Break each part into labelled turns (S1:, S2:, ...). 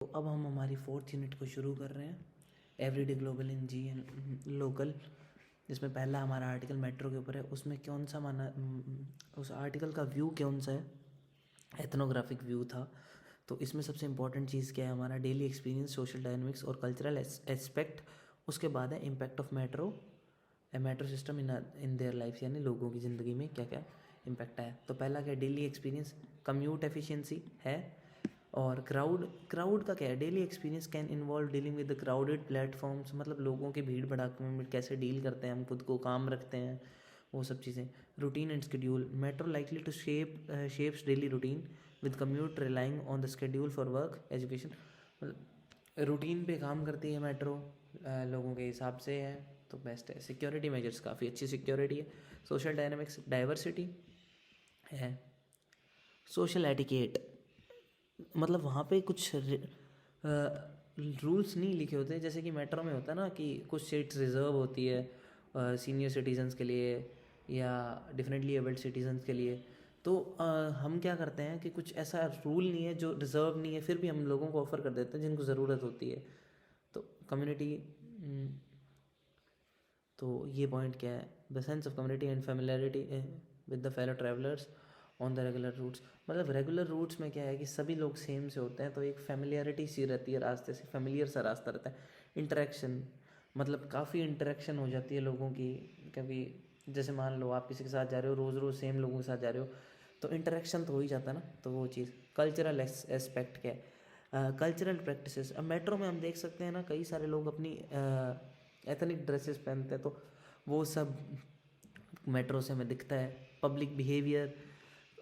S1: तो अब हम हमारी 4th यूनिट को शुरू कर रहे हैं, everyday global in G and local, जिसमें पहला हमारा आर्टिकल मेट्रो के ऊपर है। उसमें कौन सा उस आर्टिकल का व्यू कौन सा है, एथनोग्राफिक व्यू था। तो इसमें सबसे इंपॉर्टेंट चीज़ क्या है, हमारा डेली एक्सपीरियंस, सोशल डायनामिक्स और कल्चरल एस्पेक्ट। उसके बाद है impact of metro system in their life, यानी लोगों की ज़िंदगी में क्या क्या इम्पैक्ट आया। तो पहला क्या है, डेली एक्सपीरियंस, कम्यूट एफिशिएंसी है। और क्राउड का क्या है, daily experience can involve dealing with the crowded platforms, मतलब लोगों की भीड़ भड़ाके में कैसे डील करते हैं, हम खुद को काम रखते हैं, वो सब चीज़ें। Routine and schedule, metro likely to shapes daily routine with commute relying on the schedule for work education, मतलब रूटीन पे काम करती है मेट्रो, लोगों के हिसाब से है तो बेस्ट है। सिक्योरिटी मेजर्स, काफ़ी अच्छी सिक्योरिटी है। सोशल डायनामिक्स, डाइवर्सिटी है। सोशल एटिकेट, मतलब वहाँ पे कुछ रूल्स नहीं लिखे होते, जैसे कि मेट्रो में होता है ना कि कुछ सीट्स रिजर्व होती है सीनियर सिटीजन्स के लिए या डिफरेंटली एबल्ड सिटीजन्स के लिए। तो हम क्या करते हैं कि कुछ ऐसा रूल नहीं है जो रिजर्व नहीं है, फिर भी हम लोगों को ऑफ़र कर देते हैं जिनको ज़रूरत होती है। तो कम्युनिटी, तो ये पॉइंट क्या है, the sense of community and familiarity with the fellow travellers on the regular routes, मतलब रेगुलर रूट्स में क्या है कि सभी लोग सेम से होते हैं, तो एक फेमिलियरिटी सी रहती है रास्ते से, फेमिलियर सा रास्ता रहता है। इंटरेक्शन, मतलब काफ़ी इंटरेक्शन हो जाती है लोगों की। कभी जैसे मान लो आप किसी के साथ जा रहे हो, रोज़ रोज़ सेम लोगों के साथ जा रहे हो, तो इंटरेक्शन तो हो ही जाता है ना, तो वो चीज़। कल्चरल एस्पेक्ट क्या है, कल्चरल प्रैक्टिसेस, अब मेट्रो में हम देख सकते हैं ना, कई सारे लोग अपनी एथनिक ड्रेसेस पहनते हैं, तो वो सब मेट्रो से हमें दिखता है। पब्लिक बिहेवियर,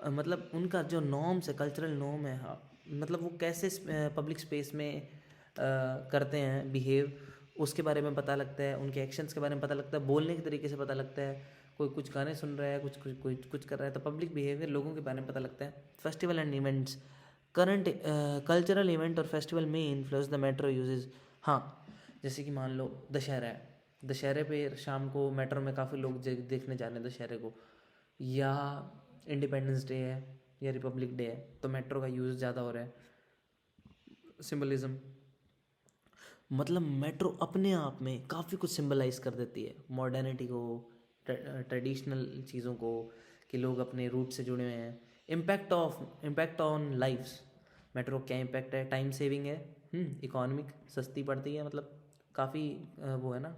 S1: मतलब उनका जो नॉर्म्स है, कल्चरल नॉर्म है, हाँ, मतलब वो कैसे पब्लिक स्पेस में करते हैं बिहेव, उसके बारे में पता लगता है। उनके एक्शंस के बारे में पता लगता है, बोलने के तरीके से पता लगता है। कोई कुछ गाने सुन रहा है, कुछ कर रहा है, तो पब्लिक बिहेवियर, लोगों के बारे में पता लगता है। Festival and events, current cultural event और फेस्टिवल में इन्फ्लुएंस द मेट्रो यूजेस। हाँ, जैसे कि मान लो दशहरा है, दशहरे पे शाम को मेट्रो में काफ़ी लोग देखने जा रहे हैं दशहरे को, या इंडिपेंडेंस डे है या रिपब्लिक डे है, तो मेट्रो का यूज़ ज़्यादा हो रहा है। सिंबलिज्म, मतलब मेट्रो अपने आप में काफ़ी कुछ सिंबलाइज कर देती है, मॉडर्निटी को, ट्रेडिशनल चीज़ों को, कि लोग अपने रूट से जुड़े हुए हैं। इम्पैक्ट ऑन लाइफ्स, मेट्रो क्या इम्पैक्ट है, टाइम सेविंग है, इकोनॉमिक, सस्ती पड़ती है, मतलब काफ़ी वो है ना,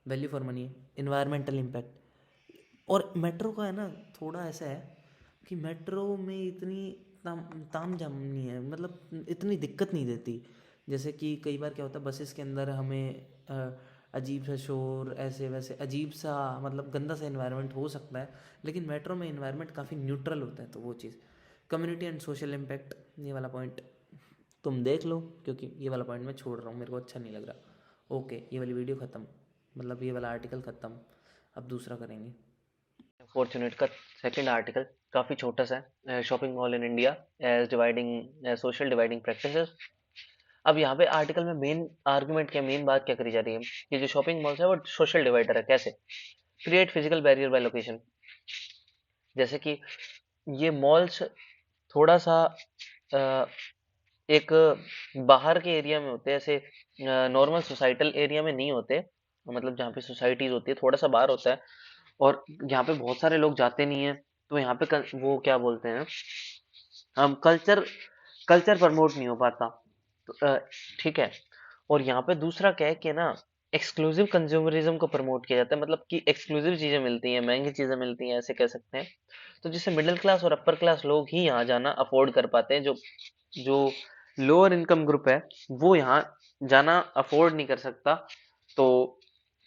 S1: वैल्यू फॉर मनी है। इन्वायरमेंटल इम्पैक्ट, और मेट्रो का है ना थोड़ा ऐसा है कि मेट्रो में इतनी ताम झाम नहीं है, मतलब इतनी दिक्कत नहीं देती। जैसे कि कई बार क्या होता है, बसेस के अंदर हमें अजीब सा शोर, ऐसे वैसे अजीब सा, मतलब गंदा सा इन्वायरमेंट हो सकता है, लेकिन मेट्रो में इन्वायरमेंट काफ़ी न्यूट्रल होता है, तो वो चीज़। कम्युनिटी एंड सोशल इम्पैक्ट, ये वाला पॉइंट तुम देख लो, क्योंकि ये वाला पॉइंट मैं छोड़ रहा हूँ, मेरे को अच्छा नहीं लग रहा। ओके, ये वाली वीडियो ख़त्म, मतलब ये वाला आर्टिकल ख़त्म, अब दूसरा करेंगे।
S2: 4th यूनिट का सेकंड आर्टिकल काफी छोटा सा है, shopping mall in India as dividing social dividing practices. अब यहाँ पे आर्टिकल में मेन आर्गुमेंट क्या, मेन बात क्या करी जा रही है कि जो शॉपिंग मॉल्स है वो सोशल डिवाइडर है। कैसे? Create physical barrier by location. जैसे कि ये मॉल्स थोड़ा सा अ, एक बाहर के एरिया में होते हैं, ऐसे नॉर्मल सोसाइटल एरिया में नहीं होते, मतलब जहाँ पे सोसाइटीज होती है थोड़ा सा बाहर होता है, और यहाँ पे बहुत सारे लोग जाते नहीं है, तो यहाँ पे वो क्या बोलते हैं, हम कल्चर कल्चर प्रमोट नहीं हो पाता। तो ठीक है। और यहाँ पे दूसरा क्या है कि ना, एक्सक्लूसिव कंज्यूमरिज्म को प्रमोट किया जाता है, मतलब कि एक्सक्लूसिव चीजें मिलती हैं, महंगी चीजें मिलती हैं, ऐसे कह सकते हैं। तो जिससे मिडिल क्लास और अपर क्लास लोग ही यहाँ जाना अफोर्ड कर पाते हैं। जो जो लोअर इनकम ग्रुप है वो यहाँ जाना अफोर्ड नहीं कर सकता। तो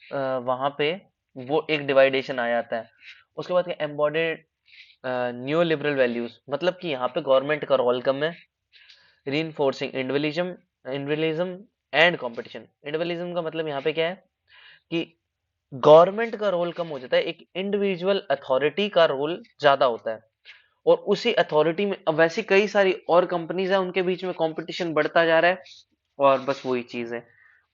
S2: वहां पे वो एक डिवाइडेशन आ जाता है। उसके बाद एम्बॉडेड न्यू लिबरल वैल्यूज, मतलब कि यहाँ पे गवर्नमेंट का रोल कम है। Reinforcing individualism and competition. Individualism का मतलब यहाँ पे क्या है कि गवर्नमेंट का रोल कम हो जाता है, एक इंडिविजुअल अथॉरिटी का रोल ज्यादा होता है। और उसी अथॉरिटी में अब वैसी कई सारी और कंपनीज है, उनके बीच में कंपटीशन बढ़ता जा रहा है, और बस वही चीज है,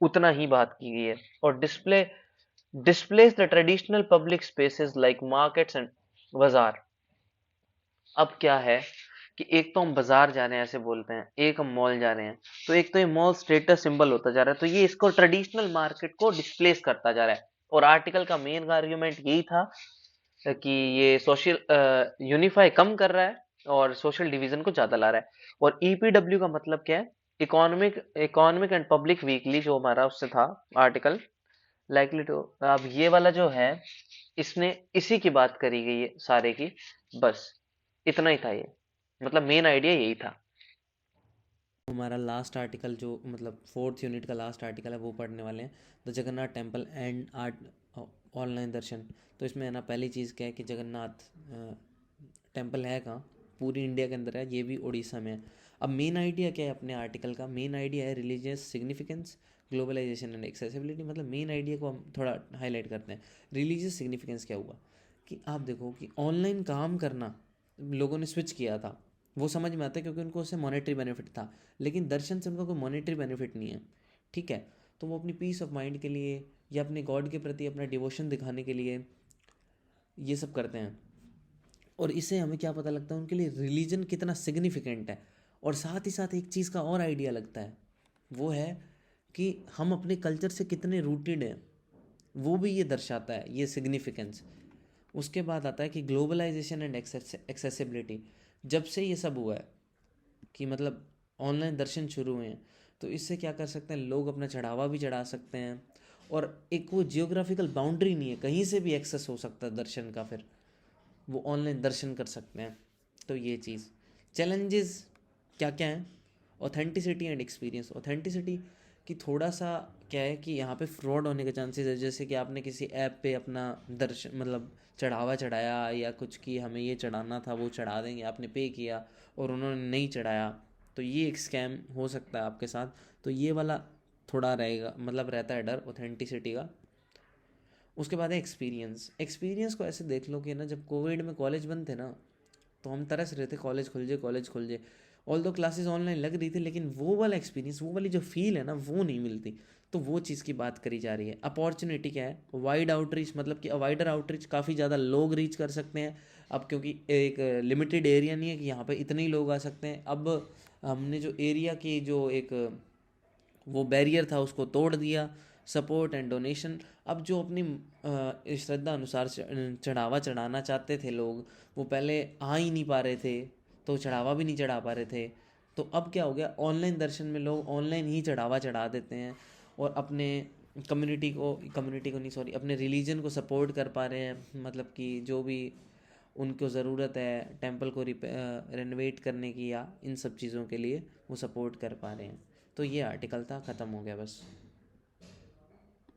S2: उतना ही बात की गई है। और displace the traditional public spaces like markets and बाजार। अब क्या है कि एक तो हम बाजार जा रहे हैं ऐसे बोलते हैं, एक हम मॉल जा रहे हैं, तो एक तो ये मॉल स्टेटस सिंबल होता जा रहा है, तो ये इसको ट्रेडिशनल मार्केट को डिस्प्लेस करता जा रहा है। और आर्टिकल का मेन आर्ग्यूमेंट यही था कि ये सोशल यूनिफाई कम कर रहा है और सोशल डिवीजन को ज्यादा ला रहा है। और ईपीडब्ल्यू का मतलब क्या है? Economic economic and public weekly जो हमारा उससे था आर्टिकल, लाइकली टू, अब ये वाला जो है इसने इसी की बात करी गई है सारे की, बस इतना ही था ये, मतलब मेन आइडिया यही था।
S1: हमारा लास्ट आर्टिकल जो मतलब फोर्थ यूनिट का लास्ट आर्टिकल है वो पढ़ने वाले हैं, the Jagannath temple and art online darshan. तो इसमें है ना पहली चीज़ क्या है कि जगन्नाथ टेम्पल है कहाँ? पूरी इंडिया के अंदर है, ये भी उड़ीसा में है। अब मेन आइडिया क्या है अपने आर्टिकल का? मेन आइडिया है religious significance, globalisation and accessibility. मतलब मेन आइडिया को हम थोड़ा हाईलाइट करते हैं। रिलीजियस सिग्निफिकेंस क्या हुआ कि आप देखो कि ऑनलाइन काम करना लोगों ने स्विच किया था, वो समझ में आता है क्योंकि उनको उससे मॉनेटरी बेनिफिट था। लेकिन दर्शन से उनको कोई मॉनेटरी बेनिफिट नहीं है, ठीक है? तो वो अपनी पीस ऑफ माइंड के लिए या अपने गॉड के प्रति अपना डिवोशन दिखाने के लिए ये सब करते हैं। और इससे हमें क्या पता लगता है उनके लिए रिलीजन कितना सिग्निफिकेंट है। और साथ ही साथ एक चीज़ का और आइडिया लगता है, वो है कि हम अपने कल्चर से कितने रूटेड हैं, वो भी ये दर्शाता है ये सिग्निफिकेंस। उसके बाद आता है कि ग्लोबलाइजेशन एंड एक्सेसिबिलिटी। जब से ये सब हुआ है कि मतलब ऑनलाइन दर्शन शुरू हुए हैं, तो इससे क्या कर सकते हैं, लोग अपना चढ़ावा भी चढ़ा सकते हैं। और एक वो जियोग्राफिकल बाउंड्री नहीं है, कहीं से भी एक्सेस हो सकता है दर्शन का, फिर वो ऑनलाइन दर्शन कर सकते हैं। तो ये चीज़, चैलेंजेस क्या क्या हैं? Authenticity and experience. ऑथेंटिसिटी कि थोड़ा सा क्या है कि यहाँ पे फ्रॉड होने के चांसेस है। जैसे कि आपने किसी ऐप पे अपना दर्शन मतलब चढ़ावा चढ़ाया या कुछ कि हमें ये चढ़ाना था वो चढ़ा देंगे, आपने पे किया और उन्होंने नहीं चढ़ाया, तो ये एक स्कैम हो सकता है आपके साथ। तो ये वाला थोड़ा रहेगा, मतलब रहता है डर ऑथेंटिसिटी का। उसके बाद है एक्सपीरियंस। एक्सपीरियंस को ऐसे देख लो कि ना, जब कोविड में कॉलेज बंद थे ना, तो हम तरस रहे थे कॉलेज खुल जाए, कॉलेज खुल जाए। ऑल दो क्लासेस ऑनलाइन लग रही थी, लेकिन वो वाला एक्सपीरियंस, वो वाली जो फील है ना, वो नहीं मिलती। तो वो चीज़ की बात करी जा रही है। अपॉर्चुनिटी क्या है? वाइड आउटरीच, मतलब कि वाइडर आउटरीच, काफ़ी ज़्यादा लोग रीच कर सकते हैं अब, क्योंकि एक लिमिटेड एरिया नहीं है कि यहाँ पे इतने ही लोग आ सकते हैं। अब हमने जो एरिया की जो एक वो बैरियर था उसको तोड़ दिया। सपोर्ट एंड डोनेशन, अब जो अपनी श्रद्धा अनुसार चढ़ावा चढ़ाना चाहते थे लोग, वो पहले आ ही नहीं पा रहे थे, तो चढ़ावा भी नहीं चढ़ा पा रहे थे। तो अब क्या हो गया, ऑनलाइन दर्शन में लोग ऑनलाइन ही चढ़ावा चढ़ा देते हैं और अपने कम्युनिटी को नहीं, सॉरी, अपने रिलीजन को सपोर्ट कर पा रहे हैं। मतलब कि जो भी उनको ज़रूरत है टेंपल को रेनोवेट करने की या इन सब चीज़ों के लिए, वो सपोर्ट कर पा रहे हैं। तो ये आर्टिकल था, ख़त्म हो गया बस।